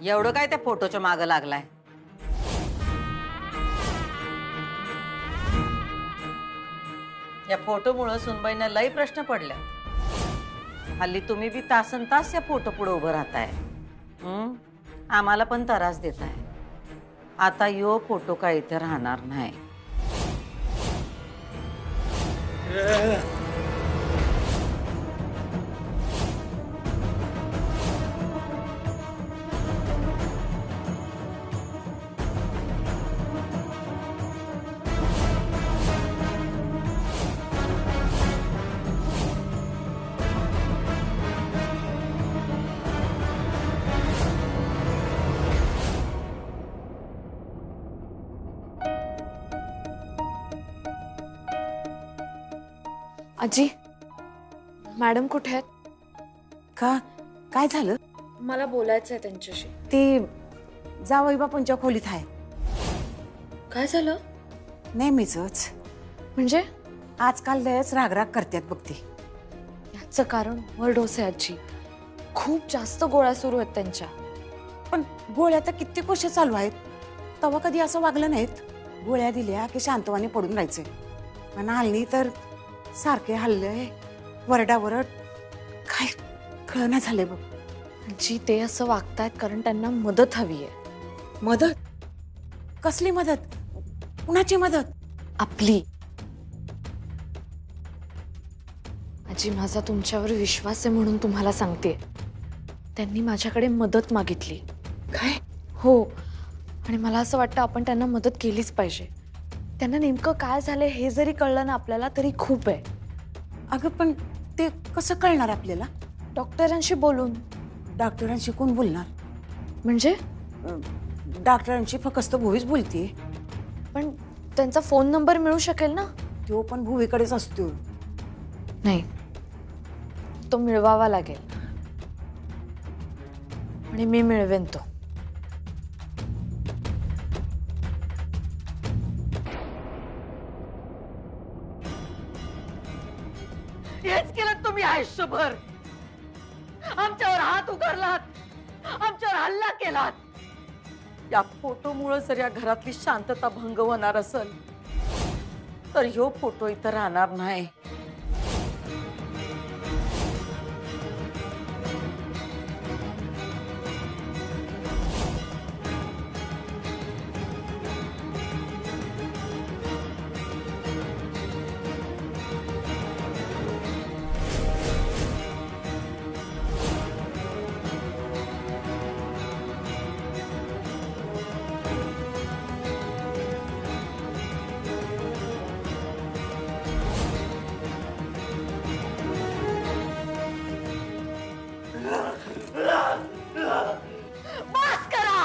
एवढं काय त्या फोटोच्या मागे लागलाय? या फोटोमुळे सुनबाईंना लई प्रश्न पडले। हल्ली तुम्ही बी तासन तास या फोटो पुढे उभं राहताय। आम्हाला पण त्रास देताय। आता यो फोटो काय इथे राहणार नाही। आजी, मॅडम कुठे आहेत? का काय झालं? मला बोलायचं आहे त्यांच्याशी। ते जावई बापूंच्या खोलीत आहे। काय झालं? नेहमीच म्हणजे आजकाल लयच रागराग करतात बघ ती। याचं कारण ओव्हरडोस आहे आजी। खूप जास्त गोळ्या सुरू आहेत त्यांच्या। पण गोळ्या तर किती वर्ष चालू आहेत, तेव्हा कधी असं वागलं नाहीत। गोळ्या दिल्या की शांतवाने पडून राहायचे, पण हल्ली तर सारखे हल्ले वरडावरड काय कळना झाले बघ। आजी, ते असं वागतायत कारण त्यांना मदत हवी आहे। मदत? कसली मदत? कुणाची मदत? आपली। आजी, माझा तुमच्यावर विश्वास आहे म्हणून तुम्हाला सांगते। त्यांनी माझ्याकडे मदत मागितली। काय? हो, आणि मला असं वाटतं आपण त्यांना मदत केलीच पाहिजे। त्यांना नेमकं काय झालंय हे जरी कळलं ना आपल्याला तरी खूप आहे। अगं पण ते कसं कळणार आपल्याला? डॉक्टरांशी बोलून। डॉक्टरांशी कोण बोलणार? म्हणजे डॉक्टरांशी फक्त भुवीच बोलते। पण त्यांचा फोन नंबर मिळू शकेल ना? तो पण भुवीकडेच असतो। नाही, तो मिळवावा लागेल आणि मी मिळवेन तो। हेच केलं तुम्ही आयुष्यभर। आमच्यावर हात उगारलात, आमच्यावर हल्ला केलात। या फोटोमुळे जर या घरातली शांतता भंग होणार असेल तर ह्यो फोटो इथं राहणार नाही। बस करा।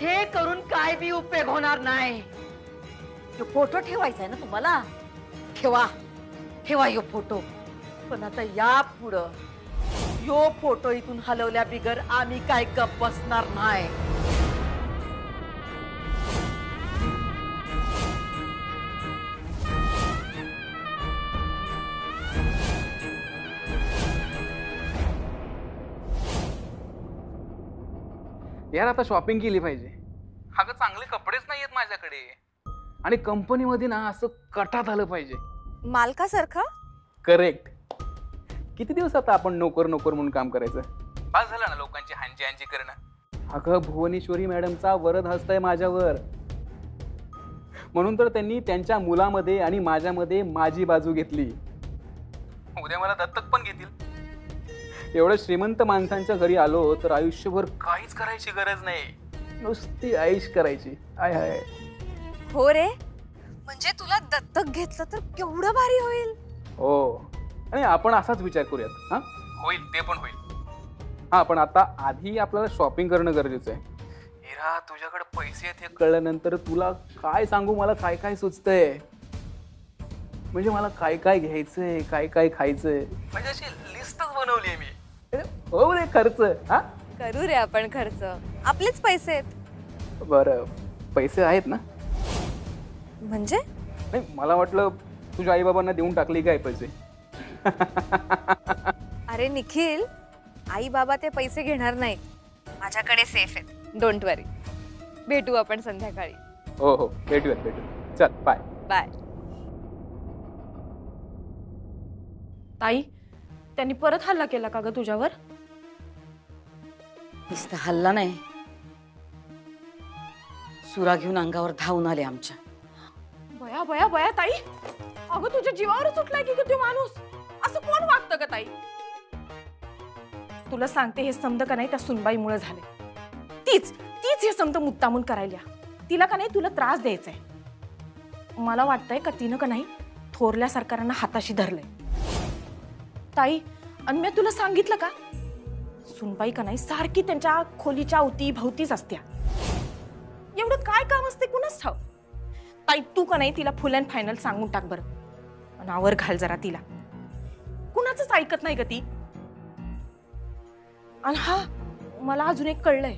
हे करून काय बी उपयोग होणार नाही। यो फोटो ठेवायचा आहे ना तुम्हाला? ठेवा ठेवा यो फोटो, पण आता या पुढं यो फोटो इथून हलवल्या बिगर आम्ही काय गप्प बसणार नाही। यार आता शॉपिंग केली पाहिजे। अगं चांगले कपडेच नाही आहेत माझ्याकडे, आणि कंपनीमध्ये ना असं कटात आलं पाहिजे। मालकासारखं? करेक्ट। किती दिवस आता आपण नोकर नोकर म्हणून काम करायचं? बस झालं ना लोकांची हांजी हांजी करणं। अगं भुवनेश्वरी मॅडमचा वरद हस्त आहे माझ्यावर, म्हणून तर त्यांनी त्यांच्या मुलामध्ये आणि माझ्यामध्ये माझी बाजू घेतली। उद्या मला दत्तक पण घेतील। एवढ्या श्रीमंत माणसांच्या घरी आलो तर आयुष्यभर काहीच करायची गरज नाही, नुसती ऐश करायची। आय हाय। हो रे, म्हणजे तुला दत्तक घेतलं तर केवढं भारी होईल। हो, आणि आपण असाच विचार करूयात। हा होईल, ते पण होईल। हा, पण आता आधी आपल्याला शॉपिंग करणं गरजेचं आहे। हिरा, तुझ्याकडे पैसे आहेत हे कळल्यानंतर तुला काय सांगू, मला काय काय सुचतंय। म्हणजे मला काय काय घ्यायचंय, काय काय खायचंय, म्हणजे अशी लिस्टच बनवली आहे मी। हो रे, खर्च। हा, करू रे आपण खर्च, आपलेच पैसे आहेत। बरं, पैसे आहेत ना? म्हणजे नाही, मला वाटलं तुझ्या आई बाबांना देऊन टाकली काय पैसे। अरे निखिल, आई बाबा ते पैसे घेणार नाहीत, माझ्याकडे सेफ आहेत, डोंट वरी. भेटू आपण संध्याकाळी. हो हो, भेटूयात. चल बाय. बाय. ताई, त्यांनी परत हल्ला केला का ग तुझ्यावर? नुसता हल्ला नाही, सुरा घेऊन अंगावर धावून आले आमच्या. बया बया बया ताई, अगं तुझ्या जीवावरच उठलाय की ग तो माणूस. असं कोण वागतं का ताई? तुला सांगते, हे समज का नाही त्या सुनबाईमुळे झाले. तीच हे समज मुद्दामून करायला. तिला का नाही तुला त्रास द्यायचाय. मला वाटतंय का तिनं का नाही थोरल्या सरकारांना हाताशी धरलंय. ताई, आणि मी तुला सांगितलं का, सुनबाई का नाही सारखी त्यांच्या खोलीच्या अवती भवतीच असत्या. एवढं काय काम असते कुणाच ठाव. ताई, तू का नाही तिला फुल अँड फायनल सांगून टाक बरं, आणि आवर घाल जरा तिला. कुणाचंच ऐकत नाही ग ती. आणि हा, मला अजून एक कळलंय.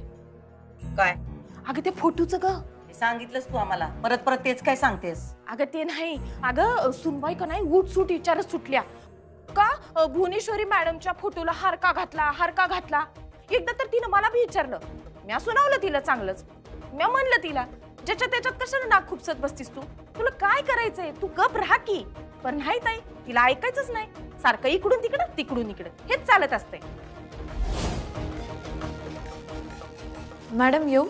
काय? अगं ते फोटोचं ग. सांगितलंस तू आम्हाला, परत परत तेच काय सांगतेस? अगं ते नाही, अगं सुनबाई का नाही उठ सूट विचारत सुटल्या का भुवनेश्वरी मॅडमच्या फोटोला हार का घातला. एकदा तर तिनं मला भी विचारलं. म्या सुनावलं तिला चांगलंच. म्या म्हणलं तिला, ज्याच्या त्याच्यात कशाला नाक खुपसत बसतीस तू? तुला काय करायचंय, तू गप राहा की. पण नाही ताई, तिला ऐकायचंच नाही. सारखं इकडून तिकडं तिकडून इकडं हेच चालत असते. मॅडम येऊ?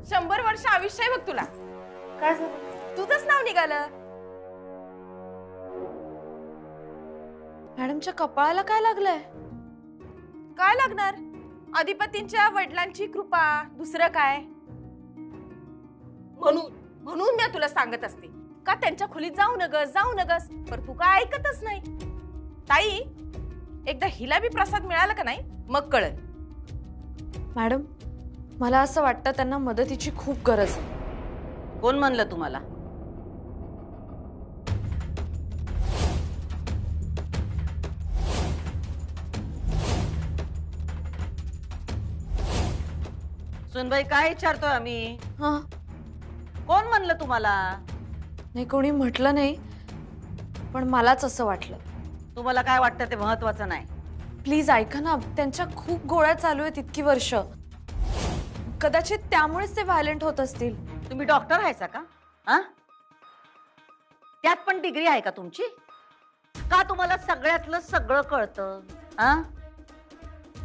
100 वर्ष आयुष्य आहे बघ तुला. काय तुझंच नाव निघालं. मॅडमच्या कपाळाला काय लागलंय? काय लागणार? अधिपतींच्या वडिलांची कृपा, दुसरं काय? म्हणून मी तुला सांगत असते का त्यांच्या खोलीत जाऊ नगस, पण तू काय ऐकतच नाही. ताई, एकदा हिला बी प्रसाद मिळाला का नाही मग कळल. मॅडम, मला असं वाटतं त्यांना मदतीची खूप गरज आहे. कोण म्हणलं तुम्हाला? सुनबाई, काय विचारतोय आम्ही? हा, कोण म्हणलं तुम्हाला? नाही कोणी म्हटलं नाही, पण मलाच असं वाटलं. तुम्हाला काय वाटतं ते महत्वाचं नाही. प्लीज ऐका ना, त्यांच्या खूप गोळ्या चालू आहेत इतकी वर्ष. कदाचित त्यामुळेच ते व्हायलेंट होत असतील. तुम्ही डॉक्टर आहेसा का? हा, त्यात पण डिग्री आहे का तुमची? का तुम्हाला सगळ्यातलं सगळं कळतं? हा,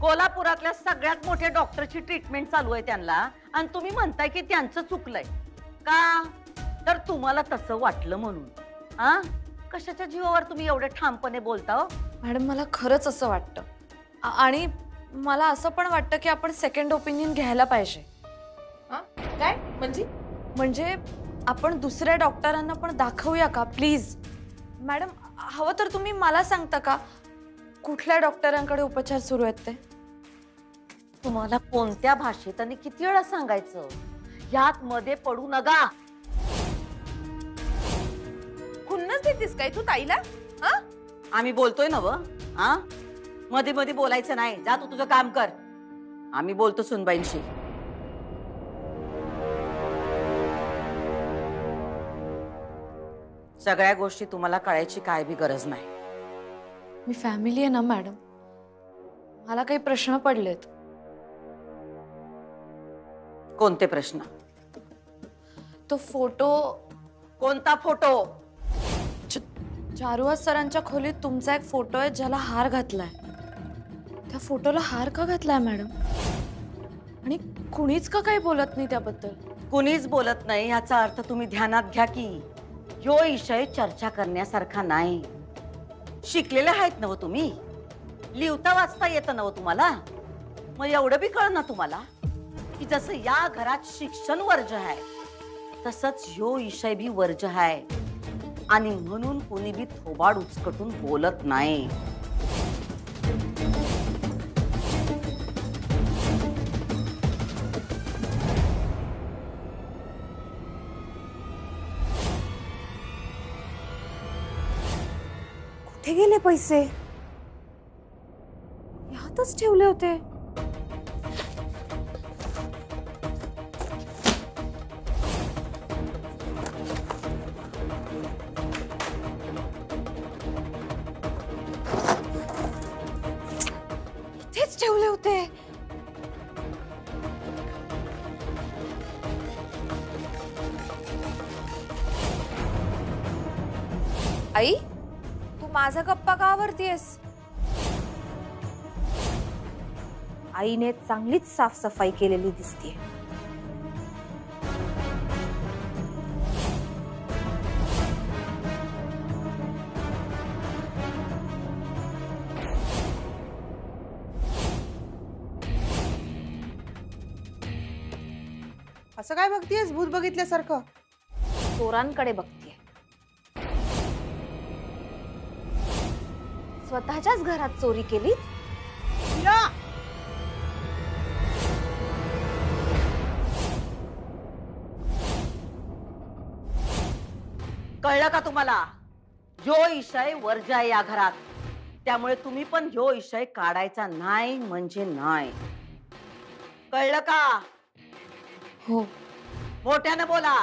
कोल्हापुरातल्या सगळ्यात मोठ्या डॉक्टरची ट्रीटमेंट चालू आहे त्यांना, आणि तुम्ही म्हणताय की त्यांचं चुकलंय का? तर तुम्हाला तसं वाटलं म्हणून. हा, कशाच्या जीवावर तुम्ही एवढे ठामपणे बोलता हो? मॅडम, मला खरंच असं वाटतं. आणि मला असं पण वाटतं की आपण सेकंड ओपिनियन घ्यायला पाहिजे. काय म्हणजे आपण दुसऱ्या डॉक्टरांना पण दाखवूया का प्लीज? मॅडम, हवं तर तुम्ही मला सांगता का कुठल्या डॉक्टरांकडे उपचार सुरू आहेत ते? तुम्हाला कोणत्या भाषेत आणि किती वेळा सांगायचं, यात मध्ये पडू नका. खुन्नस देतीस काय तू ताईला? हा, आम्ही बोलतोय ना व. हा, मध्ये मध्ये बोलायचं नाही. जा तू तुझं काम कर, आम्ही बोलतो सुनबाईंशी. सगळ्या गोष्टी तुम्हाला कळायची काय बी गरज नाही. मी फॅमिली आहे ना मॅडम, मला काही प्रश्न पडलेत. कोणते प्रश्न? तो फोटो. कोणता फोटो? चारुहास सरांच्या खोलीत तुमचा एक फोटो आहे ज्याला हार घातलाय. त्या फोटोला हार का घातलाय मॅडम? आणि कुणीच का काही बोलत नाही त्याबद्दल? कुणीच बोलत नाही याचा अर्थ तुम्ही ध्यानात घ्या की ह्यो विषय चर्चा करण्यासारखा नाही. शिकलेले आहेत ना तुम्ही, लिहिता वाचता येतं ना तुम्हाला. मग एवढं बी कळ ना तुम्हाला की जसं या घरात शिक्षण वर्ज आहे तसंच ह्यो विषय बी वर्ज आहे, आणि म्हणून कोणी बी थोबाड उचकटून बोलत नाही. कुठे गेले पैसे? यातच ठेवले होते. इथेच ठेवले होते. आई, तू माझा गप्पा का आवरतीयस? आईने चांगलीच साफसफाई केलेली दिसते. असं काय बघतीयस भूत बघितल्यासारखं? चोरांकडे बघतीये. स्वतःच्याच घरात चोरी केली. कळलं का तुम्हाला? जो इशय वर्जा या घरात, त्यामुळे तुम्ही पण ह्यो इशय काढायचा नाही म्हणजे नाही. कळलं का? हो मोठ्यानं बोला.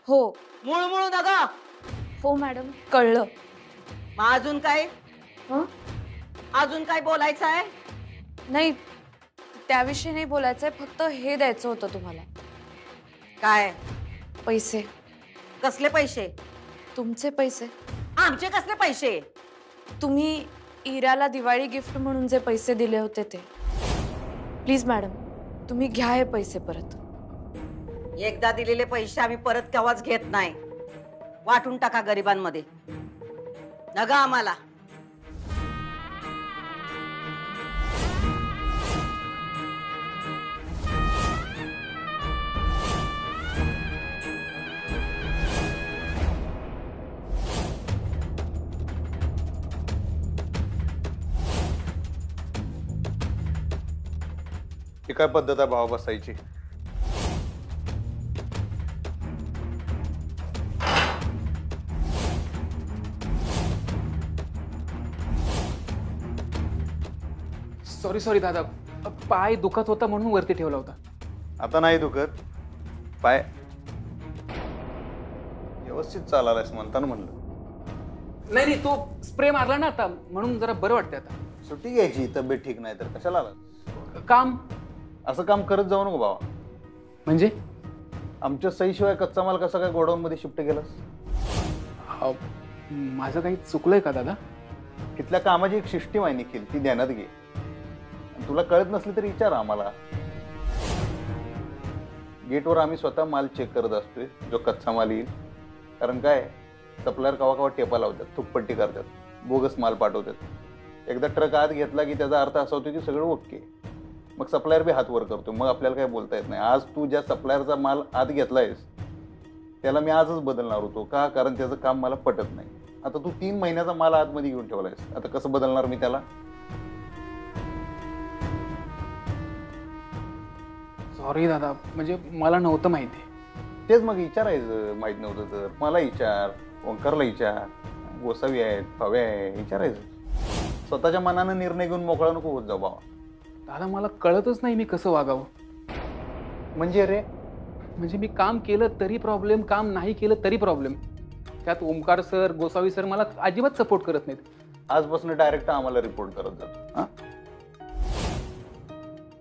हो मुळमुळू नका. हो मॅडम, कळलं. मग अजून काय? हं? अजून काय बोलायचं आहे? नाही, त्याविषयी नाही बोलायचंय, फक्त हे द्यायचं होतं तुम्हाला. काय? पैसे. कसले पैसे? तुमचे पैसे. आमचे कसले पैसे? तुम्ही इराला दिवाळी गिफ्ट म्हणून जे पैसे दिले होते ते. प्लीज मॅडम, तुम्ही घ्या हे पैसे परत. एकदा दिलेले पैसे आम्ही परत केव्हाच घेत नाही. वाटून टाका गरिबांमध्ये. नगा आम्हाला. ही काय पद्धत आहे भाव बसायची? सॉरी सॉरी दादा, पाय दुखत होता म्हणून वरती ठेवला होता. आता नाही दुखत पाय? व्यवस्थित चालायलास म्हणताना म्हणलं. नाही नाही, तो स्प्रे मारला ना आता, म्हणून जरा बरं वाटतंय आता. सुट्टी घ्यायची, तब्येत ठीक नाही तर कशाला आला? काम असं काम करत जाऊ नको बाबा. म्हणजे आमच्या सहीशिवाय कच्चा माल कसा काय गोडाऊन मध्ये शिफ्ट केलास? माझं काही चुकलंय का दादा? तिथल्या कामाची एक सिस्टीम आहे निखिल, ती ध्यानात घे. तुला कळत नसली तरी विचार आम्हाला. गेटवर आम्ही स्वतः माल चेक करत असतोय, जो कच्चा माल येईल. कारण काय, सप्लायर कवा कवा टेपा लावतात, थुकपट्टी करतात, बोगस माल पाठवतात. एकदा ट्रक आत घेतला की त्याचा अर्थ असा होतो की सगळं ओके. मग सप्लायर बी हात वर करतो, मग आपल्याला काय बोलता येत नाही. आज तू ज्या सप्लायरचा माल आत घेतलायस त्याला मी आजच बदलणार होतो का, कारण त्याचं काम मला पटत नाही. आता तू 3 महिन्याचा माल आतमध्ये घेऊन ठेवलायस, आता कसं बदलणार मी त्याला? सॉरी दादा, म्हणजे मला नव्हतं माहिती. तेच मग विचारायचं, माहित नव्हतं तर मला विचार, ओंकारला विचार, गोसावी आहेत, फवे आहे, विचारायचं. स्वतःच्या मनानं निर्णय घेऊन मोकळा नको होत जाऊ बाबा. दादा मला कळतच नाही मी कसं वागावं. म्हणजे रे, म्हणजे मी काम केलं तरी प्रॉब्लेम, काम नाही केलं तरी प्रॉब्लेम. त्यात ओमकार सर, गोसावी सर मला अजिबात सपोर्ट करत नाहीत. आजपासून डायरेक्ट आम्हाला रिपोर्ट करत जात. हा,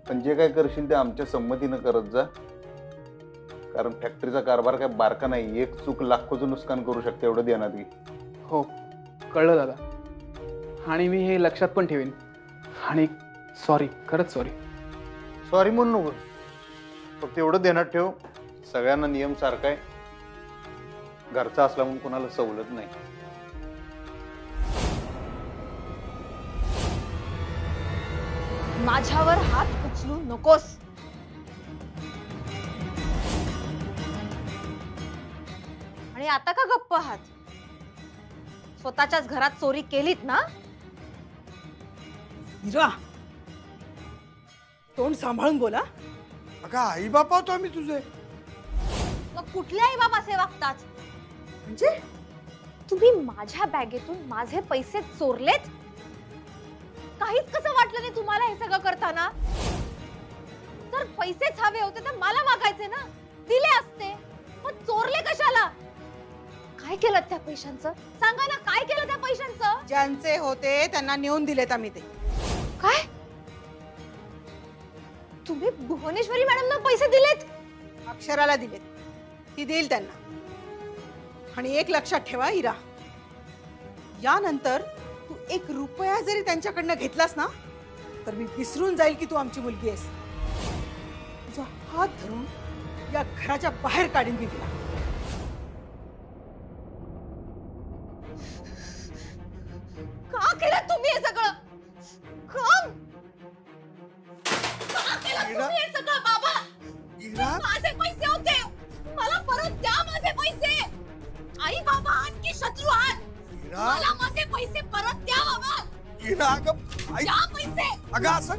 पण जे काय करशील ते आमच्या संमतीनं करत जा. कारण फॅक्टरीचा कारभार काय बारका नाही, एक चूक लाखोचं नुकसान करू शकते, एवढं ध्यानात घे. हो कळलं दादा, आणि मी हे लक्षात पण ठेवेन. आणि सॉरी, खरंच सॉरी. सॉरी म्हणून नको, फक्त एवढं ध्यानात ठेव, सगळ्यांना नियम सारखा आहे. घरचा असला म्हणून कोणाला सवलत नाही. माझ्यावर हात उचलू नकोस. आणि आता का गप्प आहात? स्वतःच्याच घरात चोरी केलीत ना? इरा, तोंड सांभाळून बोला. अगं आई बापा होतो आम्ही तुझे. मग कुठले आई बाप असे वागतात? म्हणजे तुम्ही माझ्या बॅगेतून माझे पैसे चोरलेत? काहीच कसं वाटलं नाही तुम्हाला हे सगळं करताना? जर पैसेच हवे होते तर मला मागायचे ना, दिले असते. मग चोरले कशाला? काय केलं त्या पैशांचं? सांगा ना, काय केलं त्या पैशांचं? ज्यांचे होते त्यांना नेऊन दिलेत आम्ही ते. काय? तुम्ही भुवनेश्वरी मॅडमना पैसे दिलेत? अक्षराला दिलेत, ती देईल त्यांना. आणि एक लक्षात ठेवा इरा, यानंतर तू 1 रुपया जरी त्यांच्याकडनं घेतलास ना तर मी विसरून जाईल की तू आमची मुलगी आहेस. तुझा हात धरून या घराच्या बाहेर काढीन मी तुला. का केलं तुम्ही हे सगळं? का केलं तुम्ही हे सगळं बाबा? इरा माझे पैसे होते, मला परत द्या माझे पैसे. आई बाबा आणखी शत्रू आहात, इरा मला माझे पैसे परत द्या बाबा. इरा अगं आई, द्या पैसे. अगं असं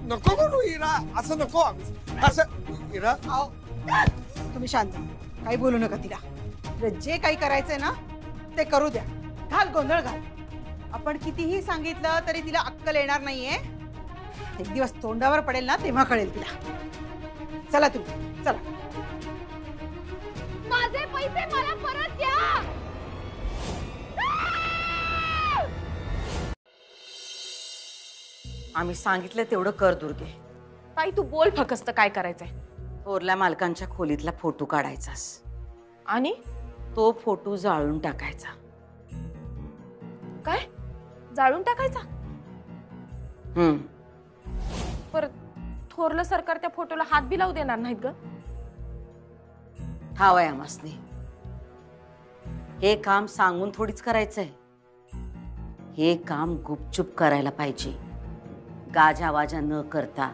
नको करू इरा, असं नको असं. इरा आओ, तुम्ही शांत व्हा. काही बोलू नका तिला. तिला जे काही करायचंय ना ते करू द्या. घाल गोंधळ घाल. आपण कितीही सांगितलं तरी तिला अक्कल येणार नाहीये. एक दिवस तोंडावर पडेल ना तेव्हा कळेल तिला. चला तुम्ही चला. माझे पैसे मला परत द्या. आम्ही सांगितलं तेवढं कर दुर्गे. ताई तू बोल फक्त काय करायचंय. थोरल्या मालकांच्या खोलीतला फोटो काढायचास आणि तो फोटो जाळून टाकायचा. काय जाळून टाकायचा? पर थोरलं सरकार त्या फोटोला हात बी लावू देणार नाहीत ग. ठाव आहे आमासने. हे काम सांगून थोडीच करायचंय. हे काम गुपचूप करायला पाहिजे, गाजावाजा न करता.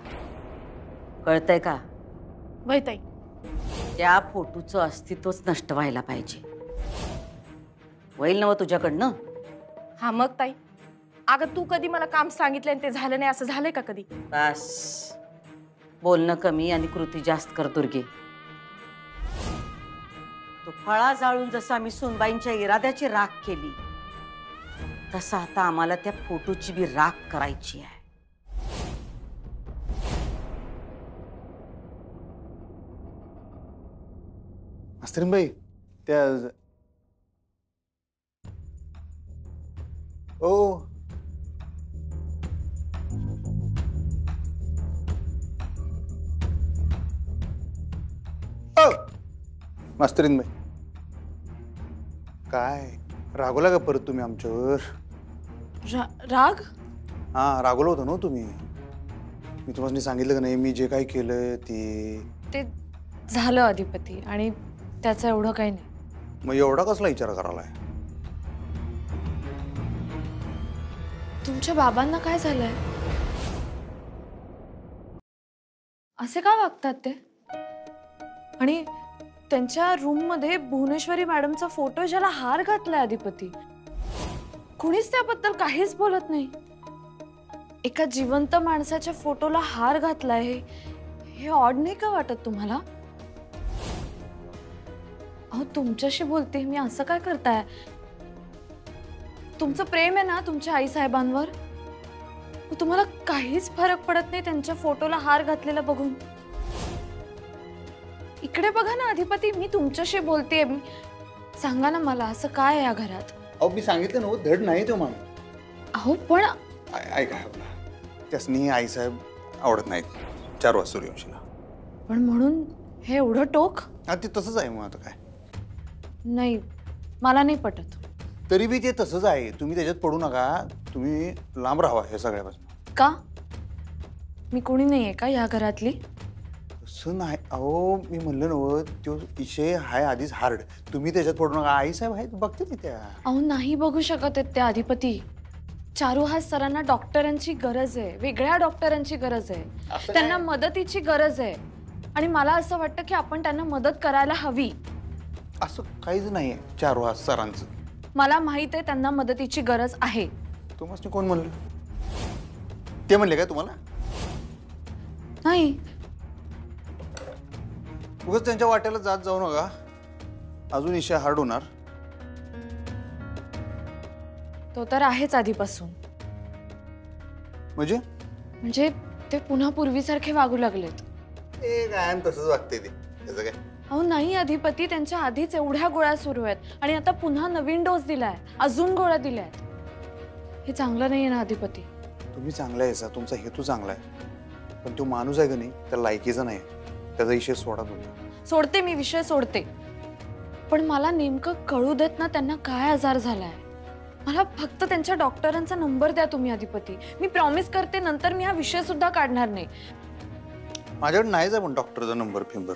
कळतंय का? वय ताई. त्या फोटोचं अस्तित्वच नष्ट व्हायला पाहिजे. होईल ना तुझ्याकडनं? हा मग ताई, अगं तू कधी मला काम सांगितलं आणि ते झालं नाही असं झालंय का कधी? बस बोलणं कमी आणि कृती जास्त कर दुर्गे. तो फळा जाळून जसं आम्ही सुनबाईंच्या इराद्याची राख केली तसं आता आम्हाला त्या फोटोची बी राख करायची आहे. मास्तरीनबाई त्या ओ मास्तरीनबाई काय रागवला का परत तुम्ही आमच्यावर? राग? हा रागवलं होतं ना तुम्ही. मी तुम्हाला सांगितलं का नाही मी जे काही केलं ते झालं अधिपती, आणि त्याचं एवढं काही नाही. मग एवढा कसला विचार करायलाय? तुमच्या बाबांना काय झालंय? असे का वागतात ते? आणि त्यांच्या रूम मध्ये भुवनेश्वरी मॅडमचा फोटो, ज्याला हार घातलाय अधिपती, कुणीच त्याबद्दल काहीच बोलत नाही. एका जिवंत माणसाच्या फोटोला हार घातलाय, हे ऑड नाही का वाटत तुम्हाला? अहो तुमच्याशी बोलते मी, असं काय करताय? तुमचं प्रेम आहे ना तुमच्या आई साहेबांवर, तुम्हाला काहीच फरक पडत नाही त्यांच्या फोटोला हार घातलेला बघून. इकडे बघा ना अधिपती, मी तुमच्याशी बोलतेय. सांगा ना मला, असं काय आहे या घरात? अहो मी सांगितलं ना धड नाही तो माणूस. अहो पण ऐका त्यासनी आईसाहेब आवडत नाहीत 4 वाजता सूर्यवंशीला. पण म्हणून हे एवढं टोक? हा ते तसंच आहे. मग आता काय, नाही मला नाही पटत. तरी बी ते तसंच आहे. तुम्ही त्याच्यात पडू नका. तुम्ही लांब राहा हे सगळ्यापासून. का? मी कोणी नाहीये का या घरातली? तसं नाही. अहो मी म्हणलं नव तो विषय हाय आधीच हार्ड. तुम्ही त्याच्यात पडू नका. आईसाहेब आहेत बघते मी त्या. अहो नाही बघू शकत आहेत त्या अधिपती. चारुहास सरांना डॉक्टरांची गरज आहे, वेगळ्या डॉक्टरांची गरज आहे, त्यांना मदतीची गरज आहे. आणि मला असं वाटतं की आपण त्यांना मदत करायला हवी. असं काहीच नाहीये चारुहास सरांचं. मला माहित आहे त्यांना मदतीची गरज आहे. तुम्हाला कोण म्हणलं? ते म्हणले काय तुम्हाला? नाही. उगाच त्यांच्या वाट्याला जात जाऊ नका. अजून विषय हार्ड होणार. तो तर आहेच आधीपासून. म्हणजे ते पुन्हा पूर्वीसारखे वागू लागलेत. ते काय तसंच वागते ते. त्याचं काय? अहो नाही अधिपती, त्यांच्या आधीच एवढ्या गोळ्या सुरू आहेत आणि आता पुन्हा नवीन डोस दिलाय, अजून गोळ्या दिल्यात. हे चांगलं नाहीये ना अधिपती? तुम्ही चांगला आहे, तुमचा हेतू चांगला आहे. पण तो माणूस आहे का नाही त्या लायकीचा नाही, त्याचा विषय सोडा तुम्ही. सोडते, मी विषय सोडते, पण मला नेमकं कळू देत ना त्यांना काय आजार झालाय. मला फक्त त्यांच्या डॉक्टरांचा नंबर द्या तुम्ही अधिपती. मी प्रॉमिस करते नंतर मी हा विषय सुद्धा काढणार नाही. माझ्याकडे नाहीच आहे पण डॉक्टरचा नंबर फिंबर.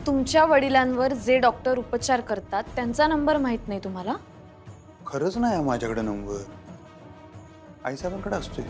तुमच्या वडिलांवर जे डॉक्टर उपचार करतात त्यांचा नंबर माहित नाही तुम्हाला? खरंच नाही माझ्याकडे नंबर. आईसाहेबांकडे असतोय.